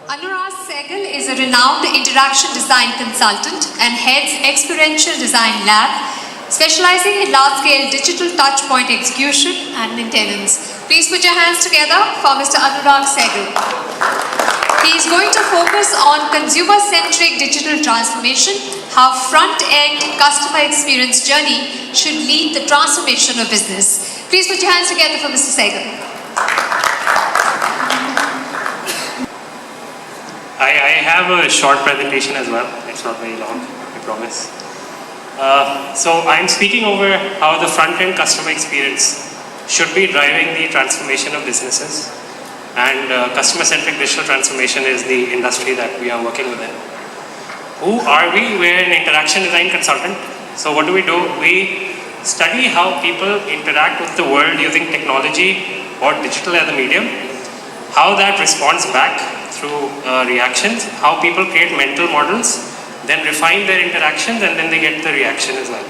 Anurag Sehgal is a renowned interaction design consultant and heads Experiential Design Lab, specializing in large-scale digital touchpoint execution and maintenance. Please put your hands together for Mr. Anurag Sehgal. He is going to focus on consumer-centric digital transformation, how front-end customer experience journey should lead the transformation of business. Please put your hands together for Mr. Sehgal. I have a short presentation as well. It's not very long, I promise. So I'm speaking over how the front-end customer experience should be driving the transformation of businesses. And customer-centric digital transformation is the industry that we are working within. Who are we? We're an interaction design consultant. So what do? We study how people interact with the world using technology or digital as a medium, how that responds back through reactions, how people create mental models, then refine their interactions, and then they get the reaction as well.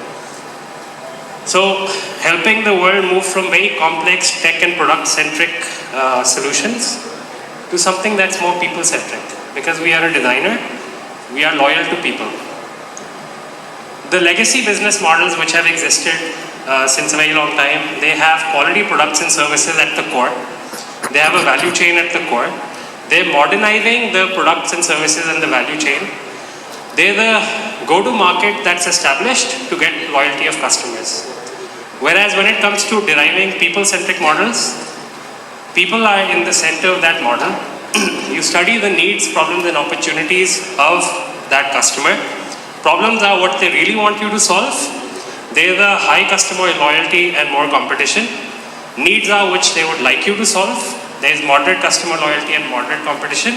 So helping the world move from very complex tech and product-centric solutions to something that's more people-centric. Because we are a designer, we are loyal to people. The legacy business models which have existed since a very long time, they have quality products and services at the core. They have a value chain at the core. They're modernizing the products and services and the value chain. They're the go-to-market that's established to get loyalty of customers. Whereas when it comes to deriving people-centric models, people are in the center of that model. You study the needs, problems, and opportunities of that customer. Problems are what they really want you to solve. They're the high customer loyalty and more competition. Needs are which they would like you to solve. There's moderate customer loyalty and moderate competition.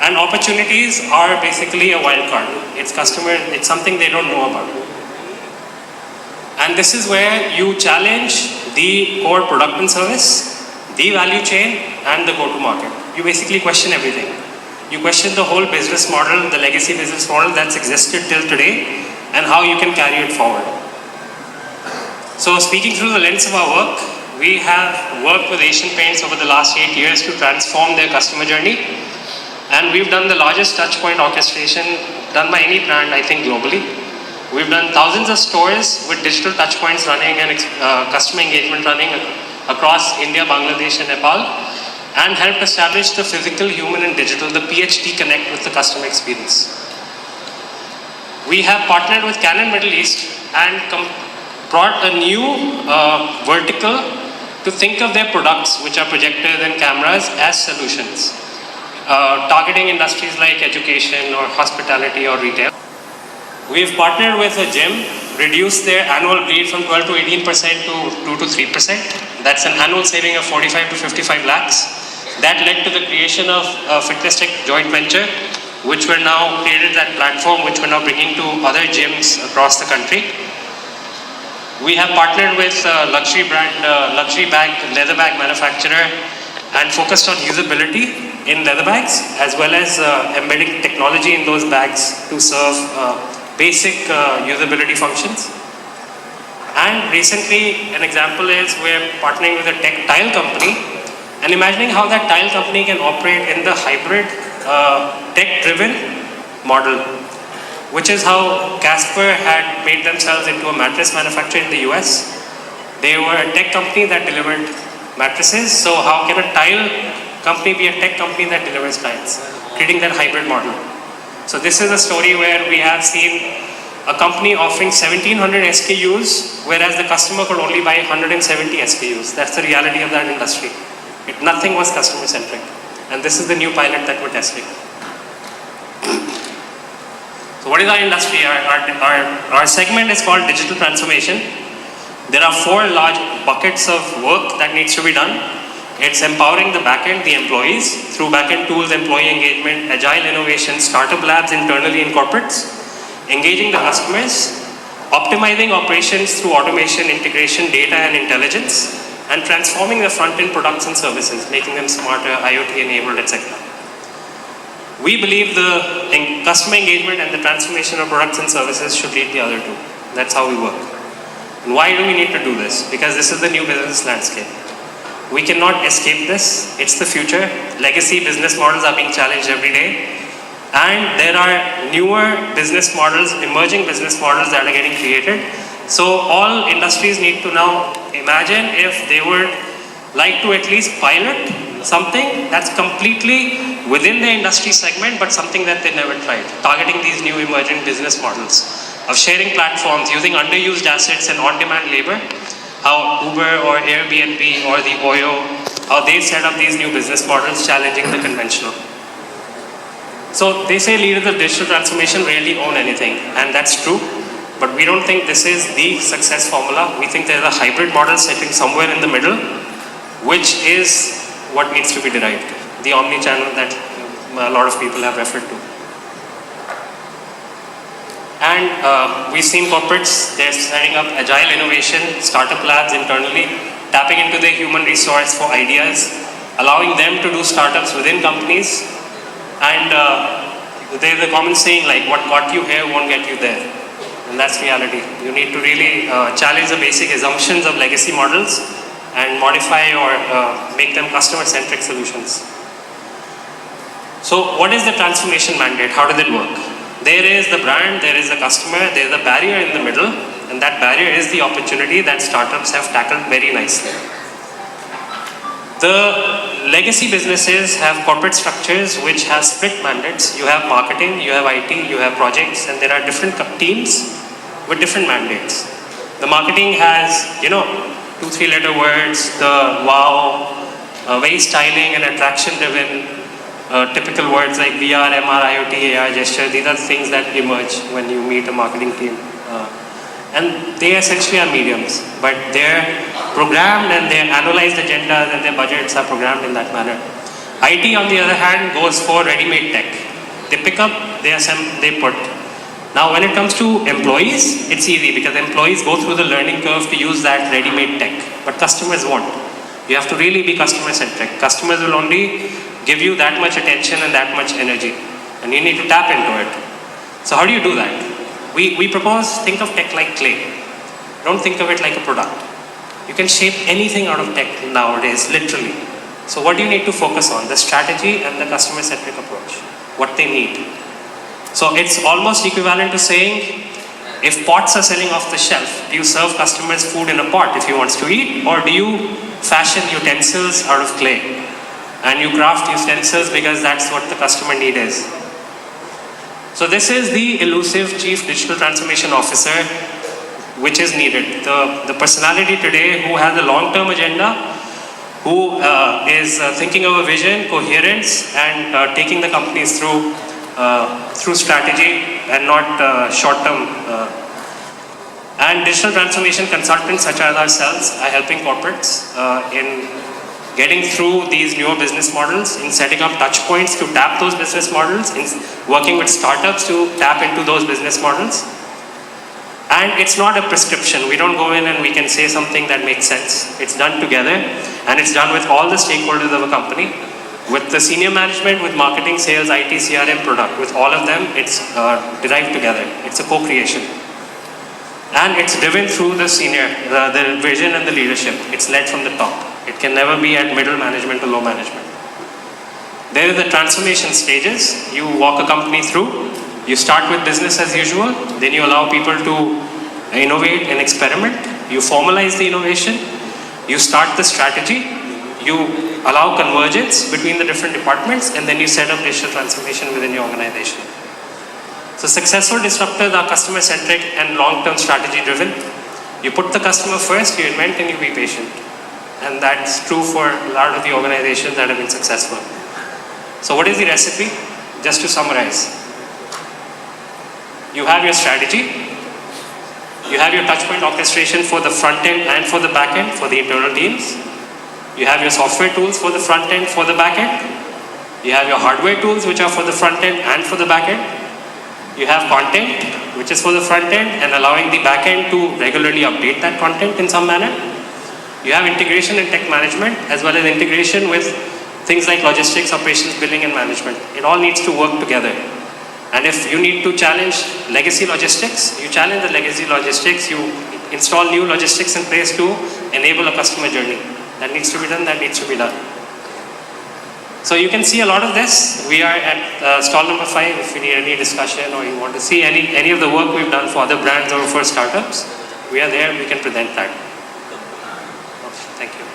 And opportunities are basically a wild card. It's something they don't know about. And this is where you challenge the core product and service, the value chain, and the go-to-market. You basically question everything. You question the whole business model, the legacy business model that's existed till today, and how you can carry it forward. So speaking through the lens of our work, we have worked with Asian Paints over the last 8 years to transform their customer journey. And we've done the largest touchpoint orchestration done by any brand, I think, globally. We've done thousands of stores with digital touchpoints running and customer engagement running across India, Bangladesh, and Nepal, and helped establish the physical, human, and digital, the PHD connect with the customer experience. We have partnered with Canon Middle East and brought a new vertical to think of their products, which are projectors and cameras, as solutions, targeting industries like education or hospitality or retail. We've partnered with a gym, reduced their annual bleed from 12 to 18% to 2 to 3%. That's an annual saving of 45 to 55 lakhs. That led to the creation of a fitness tech joint venture, which we're now created that platform, which we're now bringing to other gyms across the country. We have partnered with a luxury bag leather bag manufacturer and focused on usability in leather bags, as well as embedding technology in those bags to serve basic usability functions. And recently, an example is we're partnering with a tech tile company and imagining how that tile company can operate in the hybrid tech-driven model, which is how Casper had made themselves into a mattress manufacturer in the US. They were a tech company that delivered mattresses, so how can a tile company be a tech company that delivers tiles, creating that hybrid model? So this is a story where we have seen a company offering 1,700 SKUs, whereas the customer could only buy 170 SKUs. That's the reality of that industry. Nothing was customer-centric. And this is the new pilot that we're testing. So what is our industry? Our segment is called digital transformation. There are 4 large buckets of work that needs to be done. It's empowering the backend, the employees, through backend tools, employee engagement, agile innovation, startup labs internally in corporates, engaging the customers, optimizing operations through automation, integration, data, and intelligence, and transforming the front-end products and services, making them smarter, IoT-enabled, etc. We believe the customer engagement and the transformation of products and services should lead the other two. That's how we work. And why do we need to do this? Because this is the new business landscape. We cannot escape this. It's the future. Legacy business models are being challenged every day. And there are newer business models, emerging business models that are getting created. So all industries need to now imagine if they would like to at least pilot something that's completely within the industry segment, but something that they never tried. Targeting these new emerging business models of sharing platforms, using underused assets and on-demand labor, how Uber or Airbnb or the Oyo, how they set up these new business models challenging the conventional. So they say leaders of digital transformation rarely own anything, and that's true. But we don't think this is the success formula. We think there's a hybrid model sitting somewhere in the middle, which is what needs to be derived. The omni-channel that a lot of people have referred to. And we've seen corporates, they're setting up agile innovation, startup labs internally, tapping into their human resource for ideas, allowing them to do startups within companies. And there's a common saying like, what got you here won't get you there. And that's reality. You need to really challenge the basic assumptions of legacy models and modify or make them customer-centric solutions. So what is the transformation mandate? How does it work? There is the brand, there is the customer, there is a barrier in the middle, and that barrier is the opportunity that startups have tackled very nicely. The legacy businesses have corporate structures which have split mandates. You have marketing, you have IT, you have projects, and there are different teams with different mandates. The marketing has, 2-3 letter words, the wow, very styling and attraction driven, typical words like VR, MR, IoT, AR, gesture. These are things that emerge when you meet a marketing team. And they essentially are mediums, but they're programmed and their analyzed agendas and their budgets are programmed in that manner. IT, on the other hand, goes for ready-made tech. They pick up, they assemble, they put. Now, when it comes to employees, it's easy because employees go through the learning curve to use that ready-made tech, but customers won't. You have to really be customer-centric. Customers will only give you that much attention and that much energy, and you need to tap into it. So how do you do that? We propose, think of tech like clay. Don't think of it like a product. You can shape anything out of tech nowadays, literally. So what do you need to focus on? The strategy and the customer-centric approach, what they need. So it's almost equivalent to saying, if pots are selling off the shelf, do you serve customers food in a pot if he wants to eat, or do you fashion utensils out of clay? And you craft utensils because that's what the customer need is. So this is the elusive Chief Digital Transformation Officer which is needed. The personality today who has a long-term agenda, who is thinking of a vision, coherence, and taking the companies through strategy and not short-term. And digital transformation consultants such as ourselves are helping corporates in getting through these newer business models, in setting up touch points to tap those business models, in working with startups to tap into those business models. And it's not a prescription. We don't go in and we can say something that makes sense. It's done together, and it's done with all the stakeholders of a company, with the senior management, with marketing, sales, IT, CRM, product. With all of them, it's derived together. It's a co-creation. And it's driven through the senior, the vision and the leadership. It's led from the top. It can never be at middle management or low management. There are the transformation stages. You walk a company through. You start with business as usual. Then you allow people to innovate and experiment. You formalize the innovation. You start the strategy. You allow convergence between the different departments, and then you set up digital transformation within your organization. So successful disruptors are customer-centric and long-term strategy-driven. You put the customer first, you invent, and you be patient. And that's true for a lot of the organizations that have been successful. So what is the recipe? Just to summarize. You have your strategy. You have your touchpoint orchestration for the front end and for the back end, for the internal teams. You have your software tools for the front end, for the back end. You have your hardware tools, which are for the front end and for the back end. You have content, which is for the front end and allowing the back end to regularly update that content in some manner. You have integration and tech management, as well as integration with things like logistics, operations, billing, and management. It all needs to work together. And if you need to challenge legacy logistics, you challenge the legacy logistics, you install new logistics in place to enable a customer journey. That needs to be done, that needs to be done. So you can see a lot of this. We are at stall number 5. If you need any discussion or you want to see any of the work we've done for other brands or for startups, we are there, we can present that. Okay, thank you.